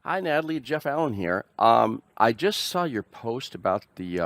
Hi, Natalie. Jeff Allen here. I just saw your post about the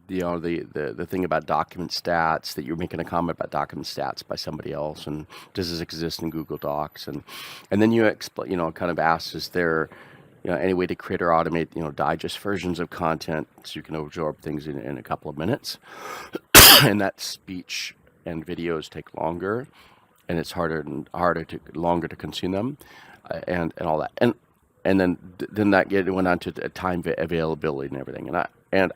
thing about document stats that you were making a comment about document stats by somebody else, and does this exist in Google Docs? And then you explain, kind of asked, is there, any way to create or automate, digest versions of content so you can absorb things in a couple of minutes, and that speech and videos take longer, and it's longer to consume them, and all that, and then went on to time availability and everything, and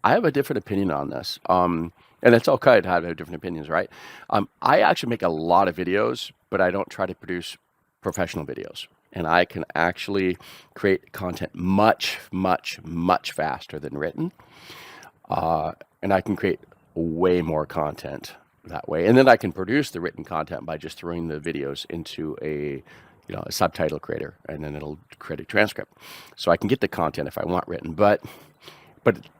I have a different opinion on this. And it's okay to have different opinions, right? I actually make a lot of videos, but I don't try to produce professional videos. And I can actually create content much, much, much faster than written. And I can create way more content that way. And then I can produce the written content by just throwing the videos into a subtitle creator, and then it'll create a transcript. So I can get the content if I want written, but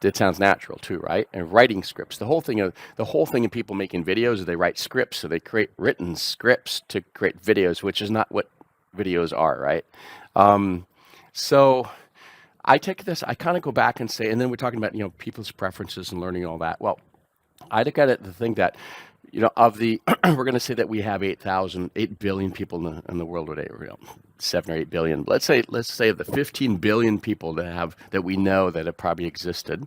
it sounds natural too, right? And writing scripts. The whole thing of people making videos is they write scripts, so they create written scripts to create videos, which is not what videos are, right? So I take this. I kind of go back and say, and then we're talking about people's preferences and learning all that. Well, I look at it to think that of the we're going to say that we have 8 billion people in the world today, 7 or 8 billion. Let's say of the 15 billion people that we know that have probably existed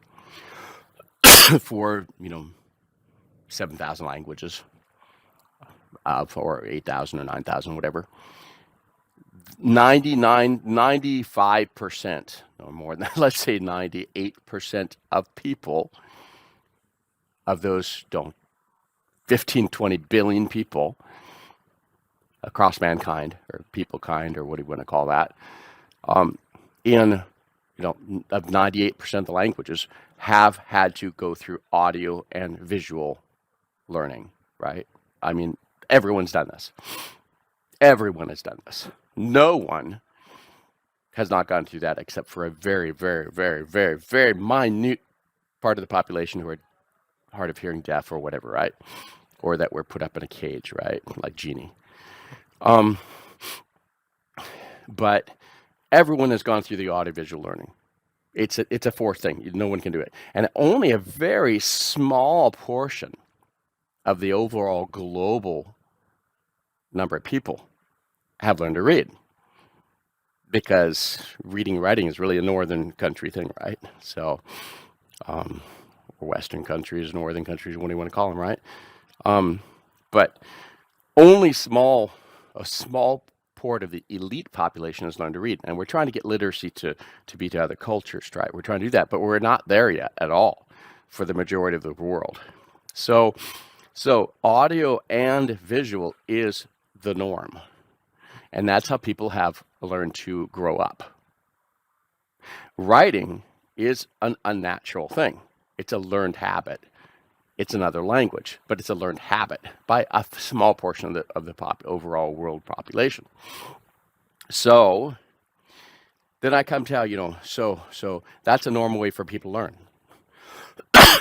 for 7,000 languages, or 8,000 or 9,000, whatever. 95%, or more than that, let's say 98% of people, of those don't 15, 20 billion people across mankind, or people kind, or what do you want to call that, in of 98% of the languages, have had to go through audio and visual learning, right? I mean, everyone's done this. Everyone has done this. No one has not gone through that except for a very, very, very, very, very minute part of the population who are hard of hearing, deaf, or whatever, right? Or that were put up in a cage, right? Like Genie. But everyone has gone through the audiovisual learning. It's a fourth thing. No one can do it. And only a very small portion of the overall global number of people have learned to read. Because reading and writing is really a northern country thing, right? So, Western countries, northern countries, what do you want to call them, right? But only a small port of the elite population has learned to read, and we're trying to get literacy to be to other cultures, right? We're trying to do that, but we're not there yet at all for the majority of the world. So audio and visual is the norm, and that's how people have learned to grow up. Writing is an unnatural thing. It's a learned habit. It's another language, but it's a learned habit by a small portion of the overall world population. So then I come to so that's a normal way for people to learn.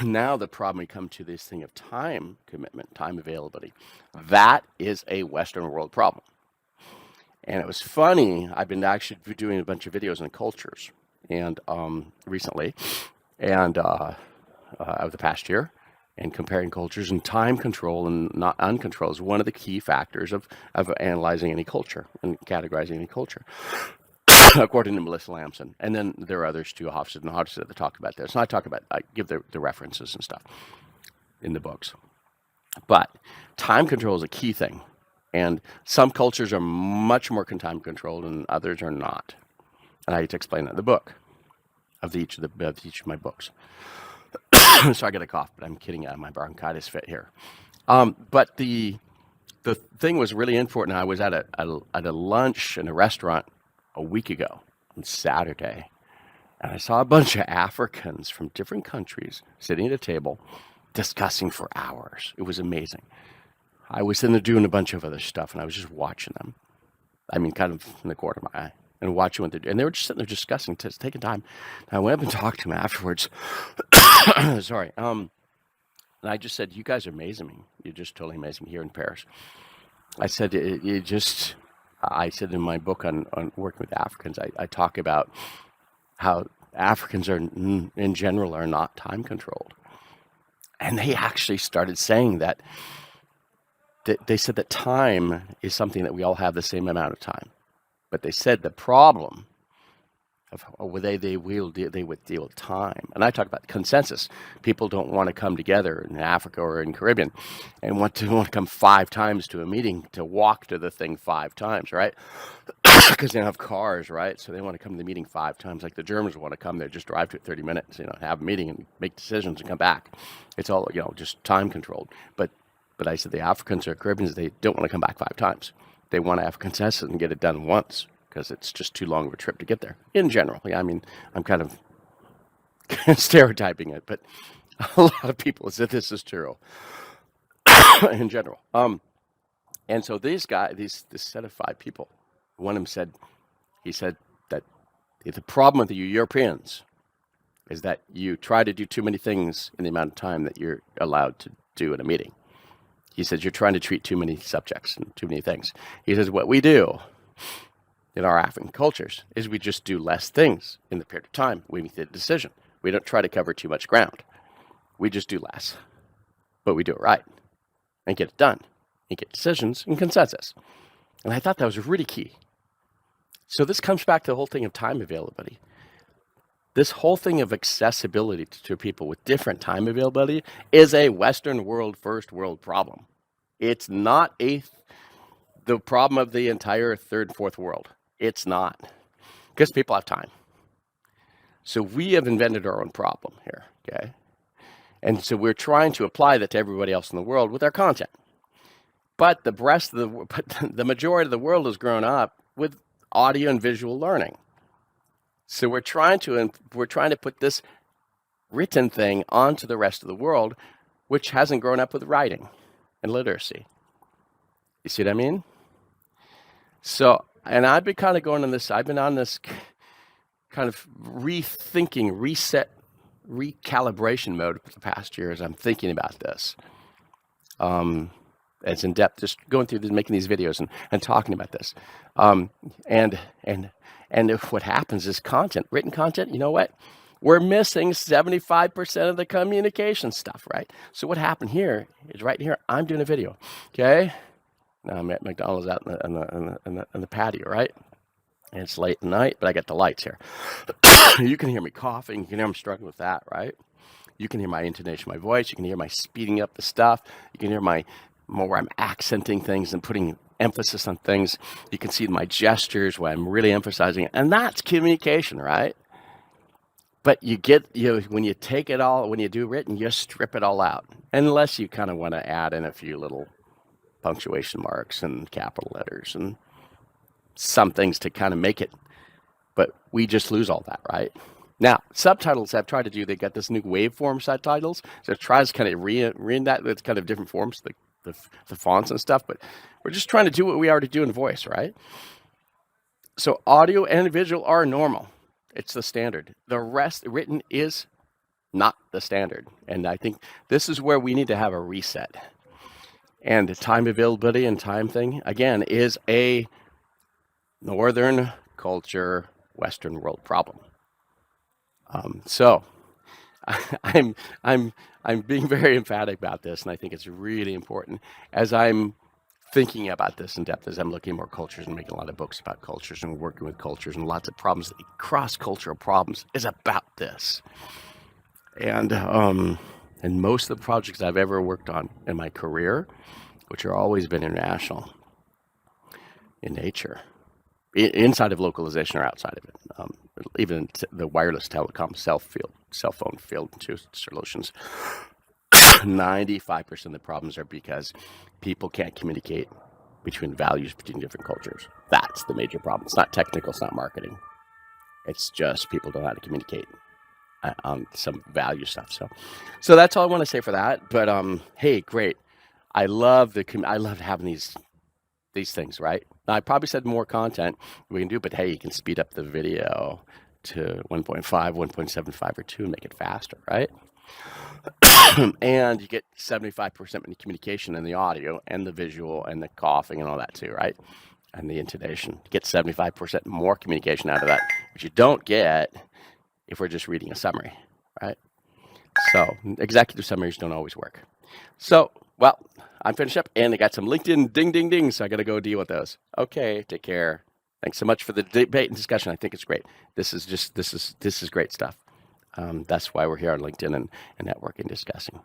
Now the problem, we come to this thing of time commitment, time availability. That is a Western world problem. And it was funny. I've been actually doing a bunch of videos on cultures, and recently, and of the past year, and comparing cultures, and time control and not uncontrol is one of the key factors of analyzing any culture and categorizing any culture, according to Melissa Lamson. And then there are others too, Hofstede and Hodgson, that talk about this. And I give the references and stuff in the books. But time control is a key thing. And some cultures are much more time controlled and others are not. And I get to explain that in the book, of each of my books. So I get a cough, but I'm kidding. My bronchitis fit here. But the thing was really important. I was at a lunch in a restaurant a week ago on Saturday, and I saw a bunch of Africans from different countries sitting at a table discussing for hours. It was amazing. I was in there doing a bunch of other stuff, and I was just watching them. I mean, kind of in the corner of my eye, and watching what they do. And they were just sitting there discussing, taking time. And I went up and talked to them afterwards. Sorry. And I just said, "You guys are amazing. You're just totally amazing here in Paris." I said, I said in my book on working with Africans, I talk about how Africans are, in general, are not time controlled. And they actually started saying that, they said that time is something that we all have the same amount of time. But they said the problem of they would deal with time. And I talk about consensus. People don't want to come together in Africa or in Caribbean and want to come 5 times to a meeting, to walk to the thing 5 times, right? Because they don't have cars, right? So they want to come to the meeting 5 times. Like the Germans want to come there, just drive to it 30 minutes, have a meeting and make decisions and come back. It's all, just time controlled. But I said the Africans or Caribbeans, they don't want to come back 5 times. They want to have consensus and get it done once, because it's just too long of a trip to get there. In general, yeah, I mean, I'm kind of stereotyping it, but a lot of people said this is true in general. And so this set of 5 people, one of them said, he said that the problem with you Europeans is that you try to do too many things in the amount of time that you're allowed to do in a meeting. He says you're trying to treat too many subjects and too many things. He says what we do in our African cultures is we just do less things in the period of time we make the decision. We don't try to cover too much ground. We just do less, but we do it right and get it done and get decisions and consensus. And I thought that was really key. So this comes back to the whole thing of time availability. This whole thing of accessibility to people with different time availability is a Western world, first world problem. It's not the problem of the entire third, fourth world. It's not, because people have time. So we have invented our own problem here, okay? And so we're trying to apply that to everybody else in the world with our content. But the majority of the world has grown up with audio and visual learning. So we're trying to put this written thing onto the rest of the world, which hasn't grown up with writing and literacy. You see what I mean? So, and I've been kind of going on this, I've been on this kind of rethinking, reset, recalibration mode for the past year as I'm thinking about this. It's in depth, just going through this, making these videos and talking about this. And if what happens is written content, you know what? We're missing 75% of the communication stuff, right? So what happened here is right here, I'm doing a video, okay? Now I'm at McDonald's out in the patio, right? And it's late at night, but I got the lights here. You can hear me coughing. You can hear I'm struggling with that, right? You can hear my intonation, my voice. You can hear my speeding up the stuff. You can hear where I'm accenting things and putting emphasis on things. You can see my gestures where I'm really emphasizing it. And that's communication, right? But when you take it all, when you do written, you strip it all out. Unless you kind of want to add in a few little punctuation marks and capital letters and some things to kind of make it. But we just lose all that, right? Now, subtitles I've tried to do, they got this new waveform subtitles. So it tries to kind of read that. It's kind of different forms, the fonts and stuff. But we're just trying to do what we already do in voice, right? So audio and visual are normal. It's the standard. The rest written is not the standard. And I think this is where we need to have a reset. And the time availability and time thing, again, is a Northern culture, Western world problem. So I'm being very emphatic about this, and I think it's really important as I'm thinking about this in depth, as I'm looking at more cultures and making a lot of books about cultures and working with cultures and lots of problems, cross-cultural problems, is about this. And most of the projects I've ever worked on in my career, which have always been international in nature, inside of localization or outside of it, even the wireless telecom cell phone field solutions, 95% of the problems are because people can't communicate between values between different cultures. That's the major problem. It's not technical, it's not marketing. It's just people don't know how to communicate on some value stuff. So that's all I want to say for that. But hey, great. I love having these things, right? Now, I probably said more content we can do, but hey, you can speed up the video to 1.5, 1.75, or 2 and make it faster, right? And you get 75% in the communication and the audio and the visual and the coughing and all that too, right? and the intonation. You get 75% more communication out of that, which you don't get if we're just reading a summary, right? So executive summaries don't always work. So, well, I'm finished up, and I got some LinkedIn ding, ding, ding, so I got to go deal with those. Okay, take care. Thanks so much for the debate and discussion. I think it's great. This is great stuff. That's why we're here on LinkedIn and networking discussing.